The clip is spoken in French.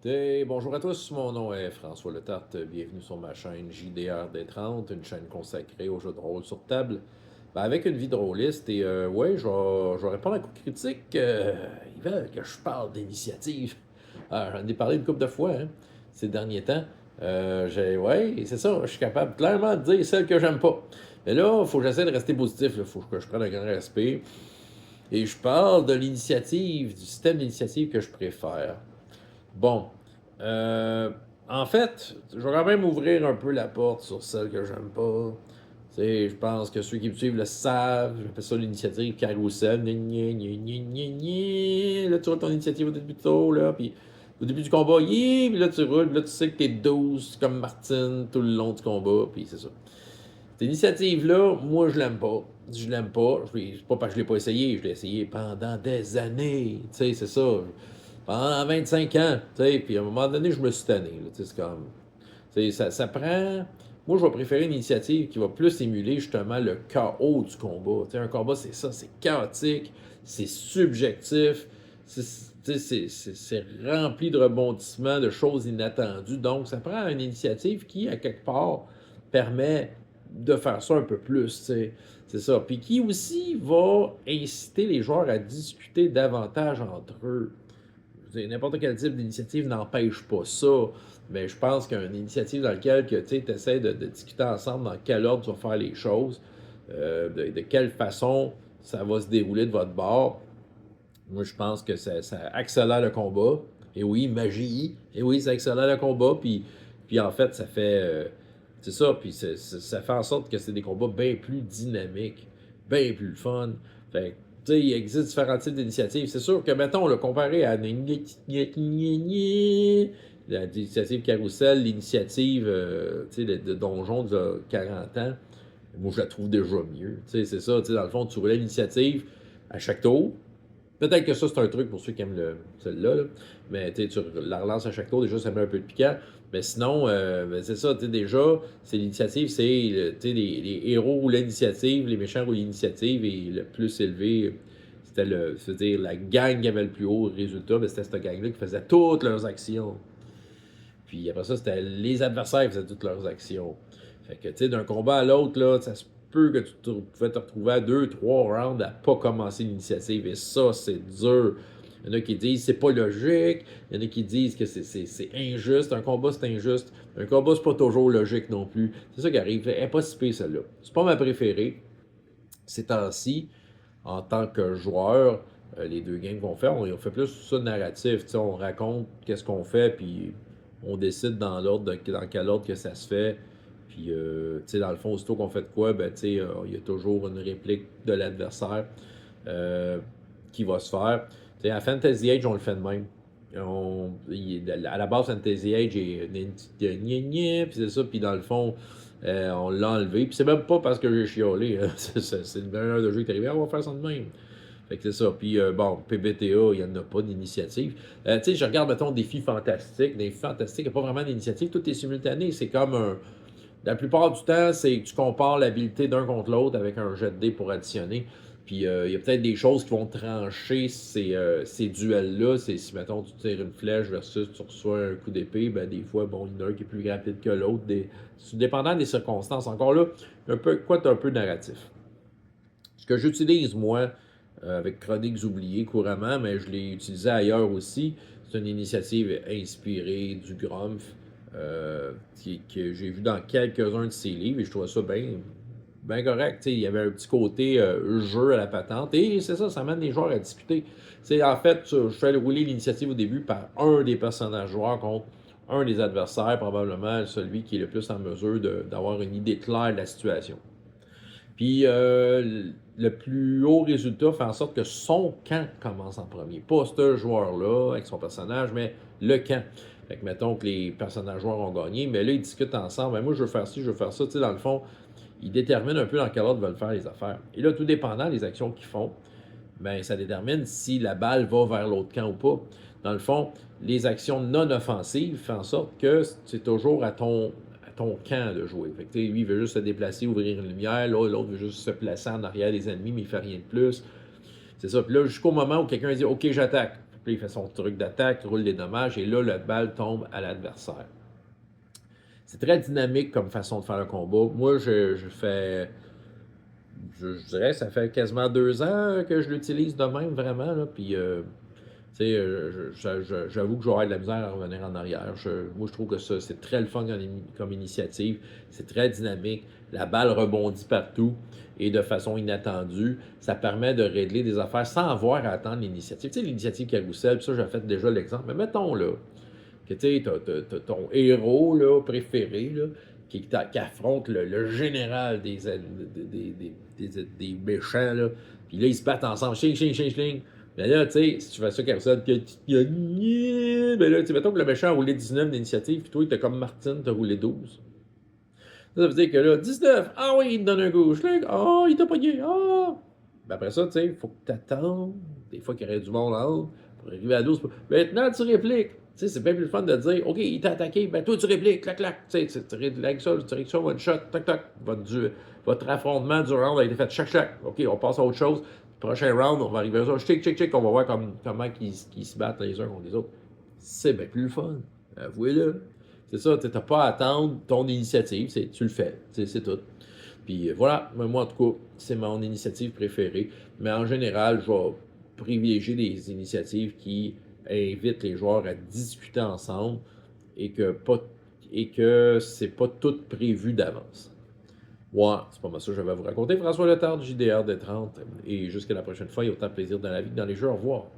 Bonjour à tous, mon nom est François Letarte, bienvenue sur ma chaîne JDR-D30, une chaîne consacrée aux jeux de rôle sur table, avec une vie drôliste. Ouais, je vais répondre à coup de critique. Ils veulent que je parle d'initiative. J'en ai parlé une couple de fois ces derniers temps. Ouais, c'est ça, je suis capable clairement de dire celle que j'aime pas. Mais là, il faut que j'essaie de rester positif, il faut que je prenne un grand respect. Et je parle de l'initiative, du système d'initiative que je préfère. Bon. Euh, En fait, je vais quand même ouvrir un peu la porte sur celle que j'aime pas. Tu sais, je pense que ceux qui me suivent le savent. J'appelle ça l'initiative carousel. Gna, gna, gna, gna, gna, gna. Là, tu roules ton initiative au début de tour, là, puis au début du combat, puis là, tu roules, puis là, tu sais que t'es 12 comme Martine tout le long du combat, puis c'est ça. Cette initiative-là, moi, je l'aime pas. Je l'aime pas. C'est pas parce que je l'ai pas essayé. Je l'ai essayé pendant des années. Tu sais, c'est ça. Pendant 25 ans. Tu sais, puis à un moment donné, je me suis tanné. Tu sais, c'est comme. Tu sais, ça prend. Moi, je vais préférer une initiative qui va plus émuler justement le chaos du combat. Tu sais, un combat, c'est ça. C'est chaotique. C'est subjectif. C'est rempli de rebondissements, de choses inattendues. Donc, ça prend une initiative qui, à quelque part, permet de faire ça un peu plus, tu sais. C'est ça. Puis qui aussi va inciter les joueurs à discuter davantage entre eux. N'importe quel type d'initiative n'empêche pas ça. Mais je pense qu'une initiative dans laquelle tu essaies de discuter ensemble dans quel ordre tu vas faire les choses, de quelle façon ça va se dérouler de votre bord, moi je pense que ça accélère le combat. Et oui, magie. Et oui, ça accélère le combat. Puis en fait, ça fait. C'est ça. Puis ça fait en sorte que c'est des combats bien plus dynamiques, bien plus fun. Fait tu sais, il existe différents types d'initiatives. C'est sûr que, mettons, le comparé à l'initiative Carousel, l'initiative de Donjon de 40 ans, moi, je la trouve déjà mieux. Tu sais, c'est ça. Tu sais, dans le fond, tu roulais l'initiative à chaque tour. Peut-être que ça, c'est un truc pour ceux qui aiment celle-là. Là. Mais tu la relances à chaque tour, déjà, ça met un peu de piquant. Mais sinon, c'est ça, déjà, c'est l'initiative, c'est les héros roulent l'initiative, les méchants roulent l'initiative, et le plus élevé, c'était c'est-à-dire la gang qui avait le plus haut résultat, ben, c'était cette gang-là qui faisait toutes leurs actions. Puis après ça, c'était les adversaires qui faisaient toutes leurs actions. Fait que, tu sais, d'un combat à l'autre, là, ça se peut que tu pouvais te retrouver à 2, 3 rounds à pas commencer l'initiative. Et ça, c'est dur. Il y en a qui disent c'est pas logique. Il y en a qui disent que c'est injuste. Un combat, c'est injuste. Un combat, c'est pas toujours logique non plus. C'est ça qui arrive. Elle est pas si pire, celle-là. C'est pas ma préférée. Ces temps-ci, en tant que joueur, les deux games qu'on fait, on fait plus ça de narratif. T'sais, on raconte qu'est-ce qu'on fait, puis on décide dans l'ordre dans quel ordre que ça se fait. Puis, dans le fond, aussitôt qu'on fait de quoi, ben, il y a toujours une réplique de l'adversaire euh, qui va se faire. À Fantasy Age, on le fait de même. À la base, Fantasy Age est puis c'est ça, puis dans le fond, on l'a enlevé. Puis c'est même pas parce que j'ai chiolé. Hein. C'est une meilleure de jeu qui est arrivée. On va faire ça de même. Fait que c'est ça. Puis bon, PBTA, il n'y en a pas d'initiative. Tu sais, je regarde, mettons, Défis fantastiques. Défis fantastiques, il n'y a pas vraiment d'initiative. Tout est simultané. C'est comme un. La plupart du temps, c'est que tu compares l'habilité d'un contre l'autre avec un jet de dés pour additionner. Puis il y a peut-être des choses qui vont trancher ces duels-là. C'est si, mettons, tu tires une flèche versus tu reçois un coup d'épée, ben des fois, bon, il y en a un qui est plus rapide que l'autre. Dépendant des circonstances. Encore là, un peu narratif. Ce que j'utilise, moi, avec Chroniques oubliées couramment, mais je l'ai utilisé ailleurs aussi, c'est une initiative inspirée du Grumpf, que j'ai vu dans quelques-uns de ses livres, et je trouvais ça bien correct. Il y avait un petit côté jeu à la patente, et c'est ça, ça amène les joueurs à discuter. En fait, je fais rouler l'initiative au début par un des personnages joueurs contre un des adversaires, probablement celui qui est le plus en mesure d'avoir une idée claire de la situation. Puis le plus haut résultat fait en sorte que son camp commence en premier. Pas ce joueur-là avec son personnage, mais le camp. Fait que mettons que les personnages joueurs ont gagné, mais là, ils discutent ensemble. Ben, moi, je veux faire ci, je veux faire ça. Tu sais, dans le fond, ils déterminent un peu dans quel ordre veulent faire les affaires. Et là, tout dépendant des actions qu'ils font, ben, ça détermine si la balle va vers l'autre camp ou pas. Dans le fond, les actions non offensives font en sorte que c'est toujours à ton camp de jouer. Fait que, lui, il veut juste se déplacer, ouvrir une lumière. Là, l'autre veut juste se placer en arrière des ennemis, mais il fait rien de plus. C'est ça. Puis là, jusqu'au moment où quelqu'un dit OK, j'attaque. Puis il fait son truc d'attaque, roule les dommages, et là, la balle tombe à l'adversaire. C'est très dynamique comme façon de faire le combat. Moi, je fais... Je dirais, ça fait quasiment 2 ans que je l'utilise de même, vraiment, là, puis... tu sais, j'avoue que j'aurais de la misère à revenir en arrière. Moi, je trouve que ça, c'est très le fun comme initiative. C'est très dynamique. La balle rebondit partout et de façon inattendue. Ça permet de régler des affaires sans avoir à attendre l'initiative. Tu sais, l'initiative carousel, puis ça, j'ai fait déjà l'exemple. Mais mettons, là, que tu sais, t'as ton héros, là, préféré, là, qui affronte le général des méchants, là. Puis là, ils se battent ensemble. Ching, ching, ching, ching. Mais là, tu sais, si tu fais ça comme ça, puis tu gagné, ben là, tu sais, mettons que le méchant a roulé 19 d'initiative, puis toi, t'as comme Martine, t'as roulé 12. Ça veut dire que là, 19, ah oui, il te donne un gauche, ah, il t'a pogné, ah! Ben après ça, tu sais, il faut que t'attendes. Des fois qu'il y aurait du monde en haut pour arriver à 12. Maintenant, tu répliques. Tu sais, c'est bien plus le fun de dire, OK, il t'a attaqué, ben toi, tu répliques, clac, clac. Tu sais, tu règles ça, one shot, tac, tac. Votre affrontement du round a été fait chac, chac. OK, on passe à autre chose. Prochain round, on va arriver à ça. Chic, chic, chic, on va voir comment ils se battent les uns contre les autres. C'est bien plus le fun. Avouez-le. C'est ça, tu n'as pas à attendre ton initiative, tu le fais, c'est tout. Puis voilà, moi en tout cas, c'est mon initiative préférée. Mais en général, je vais privilégier des initiatives qui invitent les joueurs à discuter ensemble et que c'est pas tout prévu d'avance. Ouais, c'est pas mal ça que je vais vous raconter. François Letard, JDR des 30. Et jusqu'à la prochaine fois, il y a autant de plaisir dans la vie que dans les jeux. Au revoir.